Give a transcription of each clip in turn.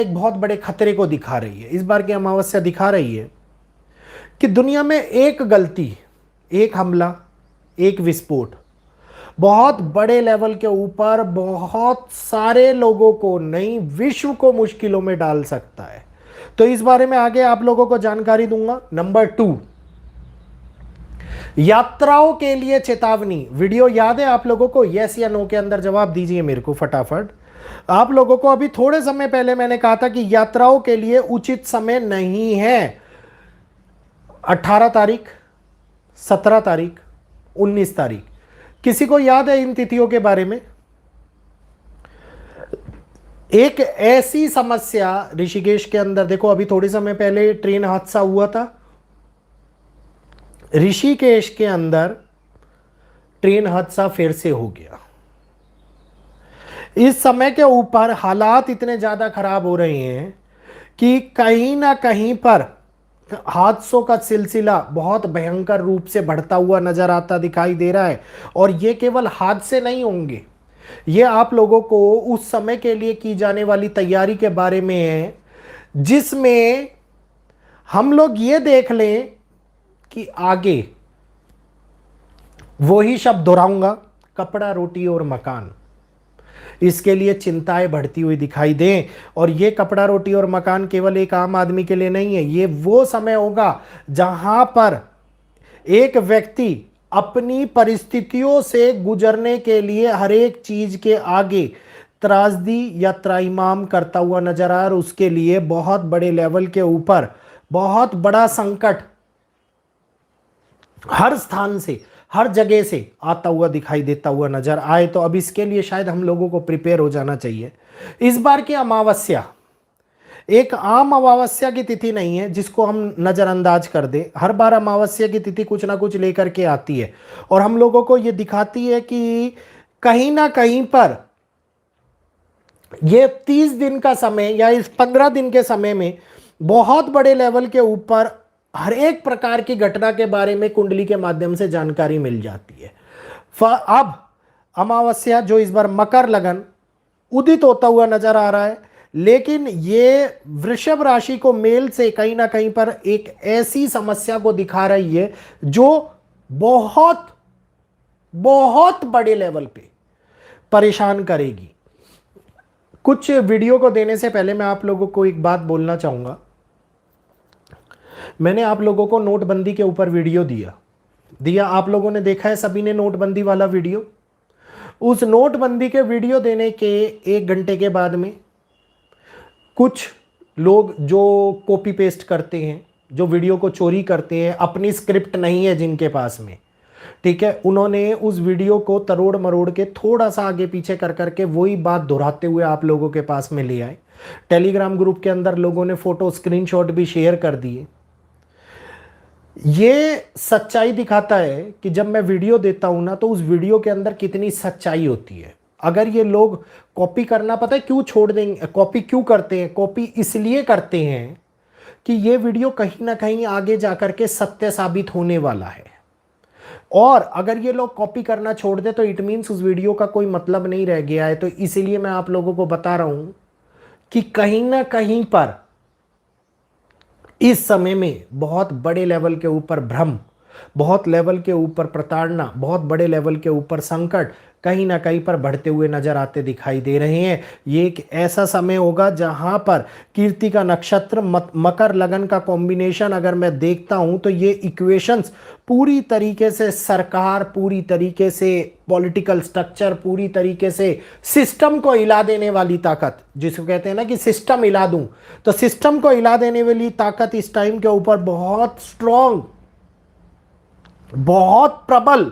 एक बहुत बड़े खतरे को दिखा रही है। इस बार की अमावस्या दिखा रही है कि दुनिया में एक गलती, एक हमला, एक विस्फोट बहुत बड़े लेवल के ऊपर बहुत सारे लोगों को, नहीं विश्व को मुश्किलों में डाल सकता है। तो इस बारे में आगे आप लोगों को जानकारी दूंगा। नंबर 2, यात्राओं के लिए चेतावनी। वीडियो याद है आप लोगों को? यस या नो के अंदर जवाब दीजिए मेरे को फटाफट। आप लोगों को अभी थोड़े समय पहले मैंने कहा था कि यात्राओं के लिए उचित समय नहीं है। 18 तारीख, 17 तारीख, 19 तारीख, किसी को याद है इन तिथियों के बारे में? एक ऐसी समस्या ऋषिकेश के अंदर, देखो अभी थोड़े समय पहले ट्रेन हादसा हुआ था। ऋषिकेश के अंदर ट्रेन हादसा फिर से हो गया। इस समय के ऊपर हालात इतने ज्यादा खराब हो रहे हैं कि कहीं ना कहीं पर हादसों का सिलसिला बहुत भयंकर रूप से बढ़ता हुआ नजर आता दिखाई दे रहा है। और ये केवल हादसे नहीं होंगे, ये आप लोगों को उस समय के लिए की जाने वाली तैयारी के बारे में है, जिसमें हम लोग ये देख लें कि आगे वही शब्द दोहराऊंगा, कपड़ा, रोटी और मकान। इसके लिए चिंताएं बढ़ती हुई दिखाई दें। और ये कपड़ा, रोटी और मकान केवल एक आम आदमी के लिए नहीं है। ये वो समय होगा जहां पर एक व्यक्ति अपनी परिस्थितियों से गुजरने के लिए हर एक चीज के आगे त्रासदी या त्राइमाम करता हुआ नजर आ रहा है। उसके लिए बहुत बड़े लेवल के ऊपर बहुत बड़ा संकट हर स्थान से, हर जगह से आता हुआ दिखाई देता हुआ नजर आए। तो अब इसके लिए शायद हम लोगों को प्रिपेयर हो जाना चाहिए। इस बार की अमावस्या एक आम अमावस्या की तिथि नहीं है जिसको हम नजरअंदाज कर दें। हर बार अमावस्या की तिथि कुछ ना कुछ लेकर के आती है और हम लोगों को यह दिखाती है कि कहीं ना कहीं पर यह 30 दिन का समय या इस 15 दिन के समय में बहुत बड़े लेवल के ऊपर हर एक प्रकार की घटना के बारे में कुंडली के माध्यम से जानकारी मिल जाती है। अब अमावस्या जो इस बार मकर लगन उदित होता हुआ नजर आ रहा है, लेकिन ये वृषभ राशि को मेल से कहीं ना कहीं पर एक ऐसी समस्या को दिखा रही है जो बहुत बहुत बड़े लेवल पे परेशान करेगी। कुछ वीडियो को देने से पहले मैं आप लोगों को एक बात बोलना चाहूंगा। मैंने आप लोगों को नोटबंदी के ऊपर वीडियो दिया आप लोगों ने देखा है, सभी ने नोटबंदी वाला वीडियो। उस नोटबंदी के वीडियो देने के 1 घंटे के बाद में कुछ लोग जो कॉपी पेस्ट करते हैं, जो वीडियो को चोरी करते हैं, अपनी स्क्रिप्ट नहीं है जिनके पास में, ठीक है, उन्होंने उस वीडियो को तरोड़ मरोड़ के थोड़ा सा आगे पीछे कर करके वही बात दोहराते हुए आप लोगों के पास में ले आए। टेलीग्राम ग्रुप के अंदर लोगों ने फोटो स्क्रीनशॉट भी शेयर कर दिए। ये सच्चाई दिखाता है कि जब मैं वीडियो देता हूं ना तो उस वीडियो के अंदर कितनी सच्चाई होती है। अगर ये लोग कॉपी करना, पता है क्यों छोड़ देंगे? कॉपी क्यों करते हैं? कॉपी इसलिए करते हैं कि ये वीडियो कहीं ना कहीं आगे जाकर के सत्य साबित होने वाला है। और अगर ये लोग कॉपी करना छोड़ दे तो इट मीन्स उस वीडियो का कोई मतलब नहीं रह गया है। तो इसीलिए मैं आप लोगों को बता रहा हूं कि कहीं ना कहीं पर इस समय में बहुत बड़े लेवल के ऊपर भ्रम, बहुत लेवल के ऊपर प्रताड़ना, बहुत बड़े लेवल के ऊपर संकट कहीं ना कहीं पर बढ़ते हुए नजर आते दिखाई दे रहे हैं। ये एक ऐसा समय होगा जहां पर कीर्ति का नक्षत्र, मकर लगन का कॉम्बिनेशन अगर मैं देखता हूं तो ये इक्वेशंस पूरी तरीके से सरकार, पूरी तरीके से पॉलिटिकल स्ट्रक्चर, पूरी तरीके से सिस्टम को हिला देने वाली ताकत, जिसको कहते हैं ना कि सिस्टम हिला दूं, तो सिस्टम को हिला देने वाली ताकत इस टाइम के ऊपर बहुत स्ट्रॉन्ग, बहुत प्रबल,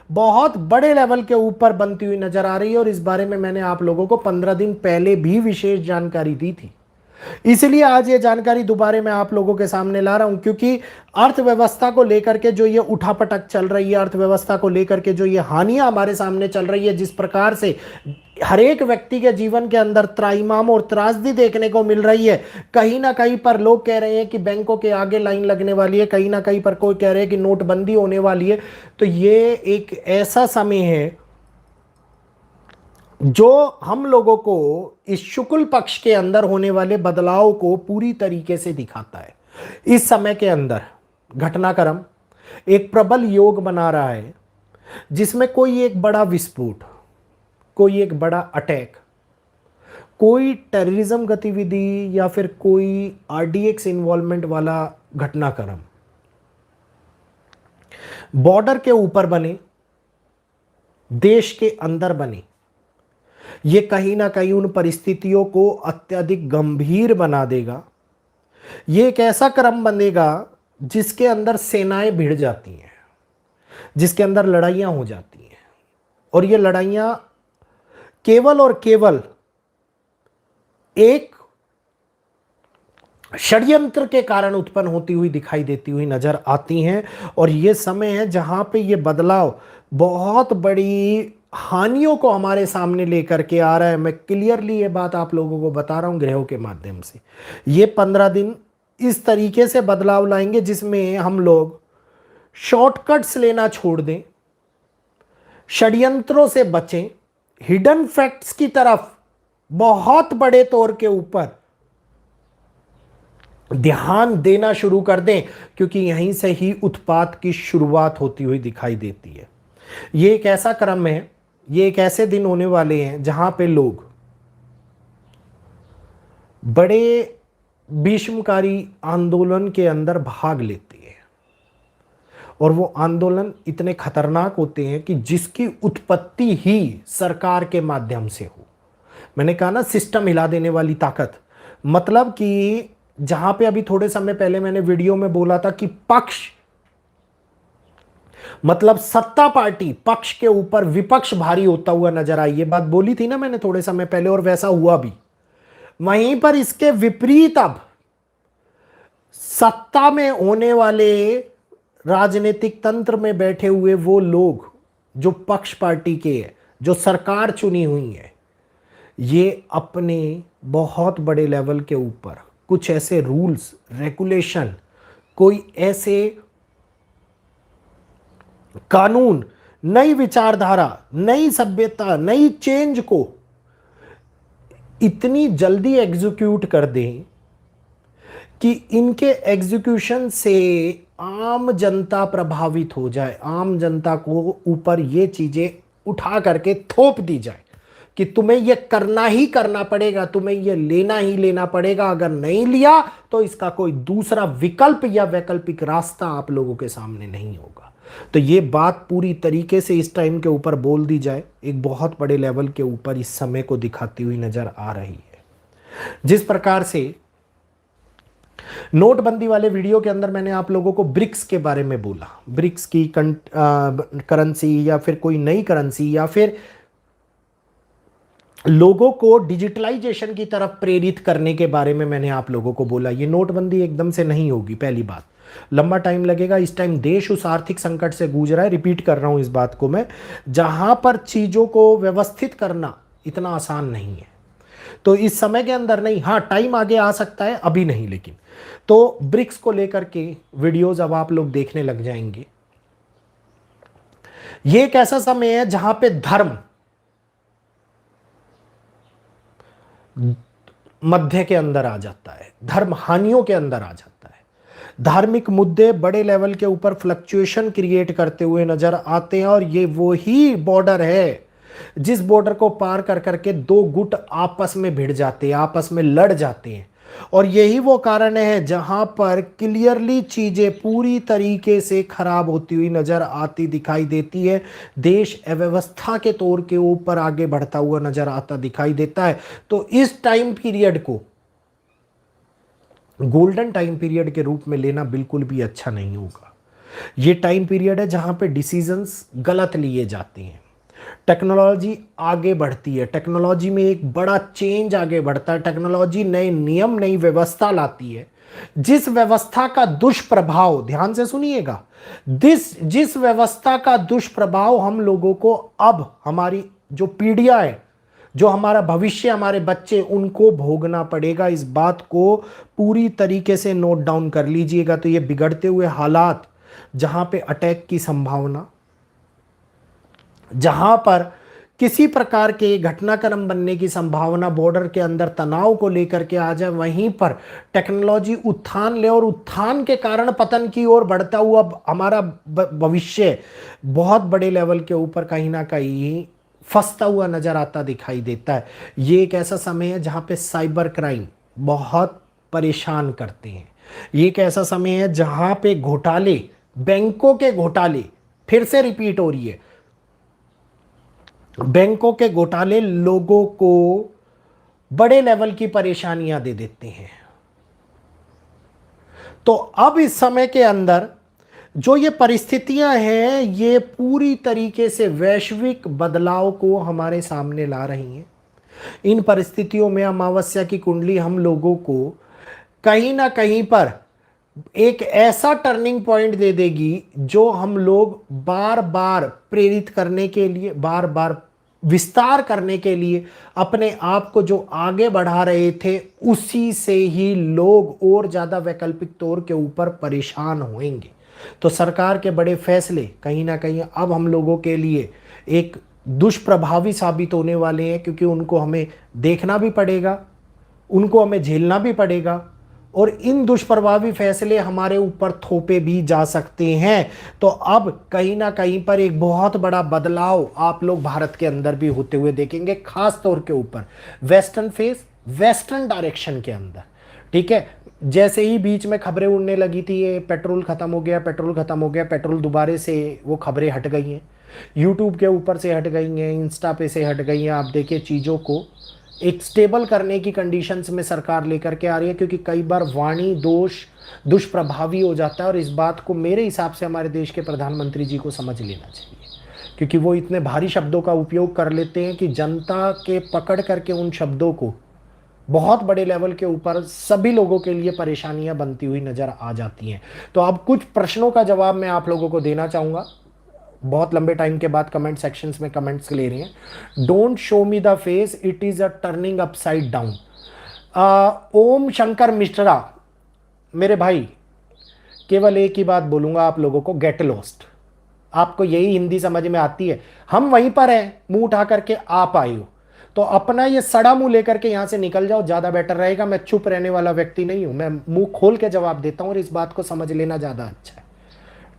बहुत बड़े लेवल के ऊपर बनती हुई नजर आ रही है। और इस बारे में मैंने आप लोगों को 15 दिन पहले भी विशेष जानकारी दी थी। इसलिए आज ये जानकारी दोबारा मैं आप लोगों के सामने ला रहा हूं, क्योंकि अर्थव्यवस्था को लेकर के जो ये उठापटक चल रही है, अर्थव्यवस्था को लेकर के जो ये हानियां हमारे सामने चल रही है, जिस प्रकार से हर एक व्यक्ति के जीवन के अंदर त्राइमाम और त्रासदी देखने को मिल रही है, कहीं ना कहीं पर लोग कह रहे हैं कि बैंकों के आगे लाइन लगने वाली है, कहीं ना कहीं पर कोई कह रहे हैं कि नोटबंदी होने वाली है। तो ये एक ऐसा समय है जो हम लोगों को इस शुक्ल पक्ष के अंदर होने वाले बदलाव को पूरी तरीके से दिखाता है। इस समय के अंदर घटनाक्रम एक प्रबल योग बना रहा है, जिसमें कोई एक बड़ा विस्फोट, कोई एक बड़ा अटैक, कोई टेररिज्म गतिविधि या फिर कोई आरडीएक्स इन्वॉल्वमेंट वाला घटनाक्रम बॉर्डर के ऊपर बने, देश के अंदर बने, ये कहीं ना कहीं उन परिस्थितियों को अत्यधिक गंभीर बना देगा। ये एक ऐसा क्रम बनेगा जिसके अंदर सेनाएं भिड़ जाती हैं, जिसके अंदर लड़ाइयां हो जाती हैं, और ये लड़ाइयां केवल और केवल एक षड्यंत्र के कारण उत्पन्न होती हुई दिखाई देती हुई नजर आती हैं। और ये समय है जहां पे ये बदलाव बहुत बड़ी हानियों को हमारे सामने लेकर के आ रहा है। मैं क्लियरली ये बात आप लोगों को बता रहा हूं ग्रहों के माध्यम से। ये 15 दिन इस तरीके से बदलाव लाएंगे जिसमें हम लोग शॉर्टकट्स लेना छोड़ दें, षड्यंत्रों से बचें, हिडन फैक्ट्स की तरफ बहुत बड़े तौर के ऊपर ध्यान देना शुरू कर दें, क्योंकि यहीं से ही उत्पात की शुरुआत होती हुई दिखाई देती है। ये एक ऐसा क्रम है, ये एक ऐसे दिन होने वाले हैं जहां पे लोग बड़े भीष्मकारी आंदोलन के अंदर भाग लेते हैं, और वो आंदोलन इतने खतरनाक होते हैं कि जिसकी उत्पत्ति ही सरकार के माध्यम से हो। मैंने कहा ना, सिस्टम हिला देने वाली ताकत। मतलब कि जहां पे अभी थोड़े समय पहले मैंने वीडियो में बोला था कि पक्ष मतलब सत्ता पार्टी पक्ष के ऊपर विपक्ष भारी होता हुआ नजर आई, ये बात बोली थी ना मैंने थोड़े समय पहले, और वैसा हुआ भी। वहीं पर इसके विपरीत अब सत्ता में होने वाले राजनीतिक तंत्र में बैठे हुए वो लोग जो पक्ष पार्टी के हैं, जो सरकार चुनी हुई है, ये अपने बहुत बड़े लेवल के ऊपर कुछ ऐसे रूल्स रेगुलेशन, कोई ऐसे कानून, नई विचारधारा, नई सभ्यता, नई चेंज को इतनी जल्दी एग्जीक्यूट कर दें कि इनके एग्जीक्यूशन से आम जनता प्रभावित हो जाए, आम जनता को ऊपर ये चीजें उठा करके थोप दी जाए कि तुम्हें ये करना ही करना पड़ेगा, तुम्हें ये लेना ही लेना पड़ेगा, अगर नहीं लिया तो इसका कोई दूसरा विकल्प या वैकल्पिक रास्ता आप लोगों के सामने नहीं होगा। तो ये बात पूरी तरीके से इस टाइम के ऊपर बोल दी जाए, एक बहुत बड़े लेवल के ऊपर इस समय को दिखाती हुई नजर आ रही है। जिस प्रकार से नोटबंदी वाले वीडियो के अंदर मैंने आप लोगों को ब्रिक्स के बारे में बोला, ब्रिक्स की करेंसी या फिर कोई नई करेंसी या फिर लोगों को डिजिटलाइजेशन की तरफ प्रेरित करने के बारे में मैंने आप लोगों को बोला। ये नोटबंदी एकदम से नहीं होगी, पहली बात, लंबा टाइम लगेगा। इस टाइम देश उस आर्थिक संकट से गूंज रहा है, रिपीट कर रहा हूं इस बात को मैं, जहां पर चीजों को व्यवस्थित करना इतना आसान नहीं है। तो इस समय के अंदर नहीं, हाँ टाइम आगे आ सकता है, अभी नहीं। लेकिन तो ब्रिक्स को लेकर के वीडियोस अब आप लोग देखने लग जाएंगे। ये एक ऐसा समय है जहां पे धर्म मध्य के अंदर आ जाता है, धर्म हानियों के अंदर आ जाता है। धार्मिक मुद्दे बड़े लेवल के ऊपर फ्लक्चुएशन क्रिएट करते हुए नजर आते हैं, और ये वो ही बॉर्डर है जिस बॉर्डर को पार कर करके दो गुट आपस में भिड़ जाते हैं, आपस में लड़ जाते हैं। और यही वो कारण है जहां पर क्लियरली चीजें पूरी तरीके से खराब होती हुई नजर आती दिखाई देती है। देश अव्यवस्था के तौर के ऊपर आगे बढ़ता हुआ नजर आता दिखाई देता है। तो इस टाइम पीरियड को गोल्डन टाइम पीरियड के रूप में लेना बिल्कुल भी अच्छा नहीं होगा। ये टाइम पीरियड है जहां पे डिसीजंस गलत लिए जाते हैं, टेक्नोलॉजी आगे बढ़ती है, टेक्नोलॉजी में एक बड़ा चेंज आगे बढ़ता है, टेक्नोलॉजी नए नियम नई व्यवस्था लाती है, जिस व्यवस्था का दुष्प्रभाव, ध्यान से सुनिएगा, जिस व्यवस्था का दुष्प्रभाव हम लोगों को अब हमारी जो पीढ़ियां है, जो हमारा भविष्य, हमारे बच्चे, उनको भोगना पड़ेगा। इस बात को पूरी तरीके से नोट डाउन कर लीजिएगा। तो ये बिगड़ते हुए हालात, जहां पे अटैक की संभावना, जहां पर किसी प्रकार के घटनाक्रम बनने की संभावना, बॉर्डर के अंदर तनाव को लेकर के आ जाए, वहीं पर टेक्नोलॉजी उत्थान ले और उत्थान के कारण पतन की ओर बढ़ता हुआ हमारा भविष्य बहुत बड़े लेवल के ऊपर कहीं ना कहीं फंसता हुआ नजर आता दिखाई देता है। ये एक ऐसा समय है जहां पे साइबर क्राइम बहुत परेशान करते हैं। ये एक ऐसा समय है जहां पे घोटाले, बैंकों के घोटाले फिर से रिपीट हो रही है। बैंकों के घोटाले लोगों को बड़े लेवल की परेशानियां दे देते हैं। तो अब इस समय के अंदर जो ये परिस्थितियां हैं, ये पूरी तरीके से वैश्विक बदलाव को हमारे सामने ला रही हैं। इन परिस्थितियों में अमावस्या की कुंडली हम लोगों को कहीं ना कहीं पर एक ऐसा टर्निंग पॉइंट दे देगी जो हम लोग बार बार प्रेरित करने के लिए, बार बार विस्तार करने के लिए अपने आप को जो आगे बढ़ा रहे थे, उसी से ही लोग और ज्यादा वैकल्पिक तौर के ऊपर परेशान होंगे। तो सरकार के बड़े फैसले कहीं ना कहीं अब हम लोगों के लिए एक दुष्प्रभावी साबित होने वाले हैं, क्योंकि उनको हमें देखना भी पड़ेगा, उनको हमें झेलना भी पड़ेगा, और इन दुष्प्रभावी फैसले हमारे ऊपर थोपे भी जा सकते हैं। तो अब कहीं ना कहीं पर एक बहुत बड़ा बदलाव आप लोग भारत के अंदर भी होते हुए देखेंगे, खास तौर के ऊपर वेस्टर्न फेस, वेस्टर्न डायरेक्शन के अंदर। ठीक है, जैसे ही बीच में खबरें उड़ने लगी थी, ये पेट्रोल खत्म हो गया, पेट्रोल खत्म हो गया, पेट्रोल दोबारे से वो खबरें हट गई हैं, यूट्यूब के ऊपर से हट गई हैं, इंस्टा पे से हट गई हैं। आप देखिए चीज़ों को एक स्टेबल करने की कंडीशंस में सरकार लेकर के आ रही है, क्योंकि कई बार वाणी दोष दुष्प्रभावी हो जाता है। और इस बात को मेरे हिसाब से हमारे देश के प्रधानमंत्री जी को समझ लेना चाहिए, क्योंकि वो इतने भारी शब्दों का उपयोग कर लेते हैं कि जनता के पकड़ करके उन शब्दों को बहुत बड़े लेवल के ऊपर सभी लोगों के लिए परेशानियां बनती हुई नजर आ जाती हैं। तो अब कुछ प्रश्नों का जवाब मैं आप लोगों को देना चाहूँगा। बहुत लंबे टाइम के बाद कमेंट सेक्शंस में कमेंट्स ले रहे हैं। Don't show me the face, it is a turning upside down. Om Shankar Mishra, मेरे भाई केवल एक ही बात बोलूंगा आप लोगों को, गेट लॉस्ट। आपको यही हिंदी समझ में आती है, हम वहीं पर हैं, मुंह उठा करके आप आए हो, तो अपना ये सड़ा मुंह लेकर के यहां से निकल जाओ, ज्यादा बेटर रहेगा। मैं चुप रहने वाला व्यक्ति नहीं हूं, मैं मुंह खोल के जवाब देता हूं, और इस बात को समझ लेना ज्यादा अच्छा है।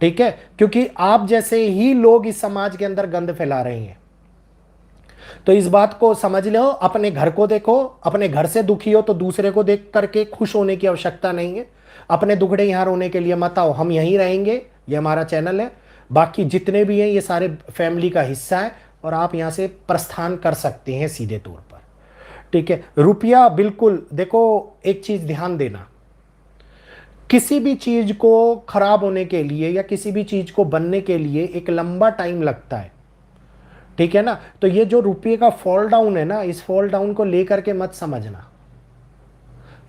ठीक है, क्योंकि आप जैसे ही लोग इस समाज के अंदर गंद फैला रहे हैं। तो इस बात को समझ लो, अपने घर को देखो, अपने घर से दुखी हो तो दूसरे को देख करके खुश होने की आवश्यकता नहीं है। अपने दुखड़े यहां रोने के लिए मत आओ, हम यहीं रहेंगे, ये हमारा चैनल है, बाकी जितने भी हैं ये सारे फैमिली का हिस्सा है, और आप यहां से प्रस्थान कर सकते हैं सीधे तौर पर। ठीक है, रुपया बिल्कुल देखो, एक चीज ध्यान देना, किसी भी चीज को खराब होने के लिए या किसी भी चीज को बनने के लिए एक लंबा टाइम लगता है। ठीक है ना, तो ये जो रुपये का फॉल डाउन है ना, इस फॉल डाउन को लेकर के मत समझना,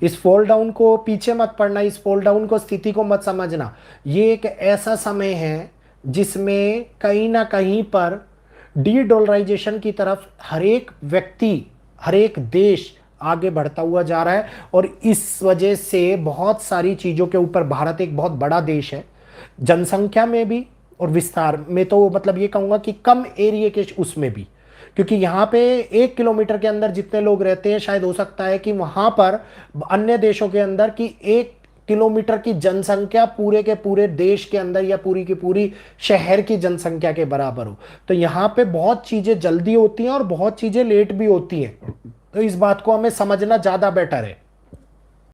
इस फॉल डाउन को पीछे मत पड़ना, इस फॉल डाउन को स्थिति को मत समझना। ये एक ऐसा समय है जिसमें कहीं ना कहीं पर डी डॉलराइजेशन की तरफ हर एक व्यक्ति, हर एक देश आगे बढ़ता हुआ जा रहा है। और इस वजह से बहुत सारी चीजों के ऊपर, भारत एक बहुत बड़ा देश है, जनसंख्या में भी और विस्तार में, तो मतलब ये कहूंगा कि कम एरिया के उसमें भी, क्योंकि यहाँ पे 1 किलोमीटर के अंदर जितने लोग रहते हैं, शायद हो सकता है कि वहां पर अन्य देशों के अंदर की 1 किलोमीटर की जनसंख्या पूरे के पूरे देश के अंदर या पूरी की पूरी शहर की जनसंख्या के बराबर हो। तो यहाँ पे बहुत चीजें जल्दी होती हैं और बहुत चीजें लेट भी होती हैं, तो इस बात को हमें समझना ज्यादा बेटर है।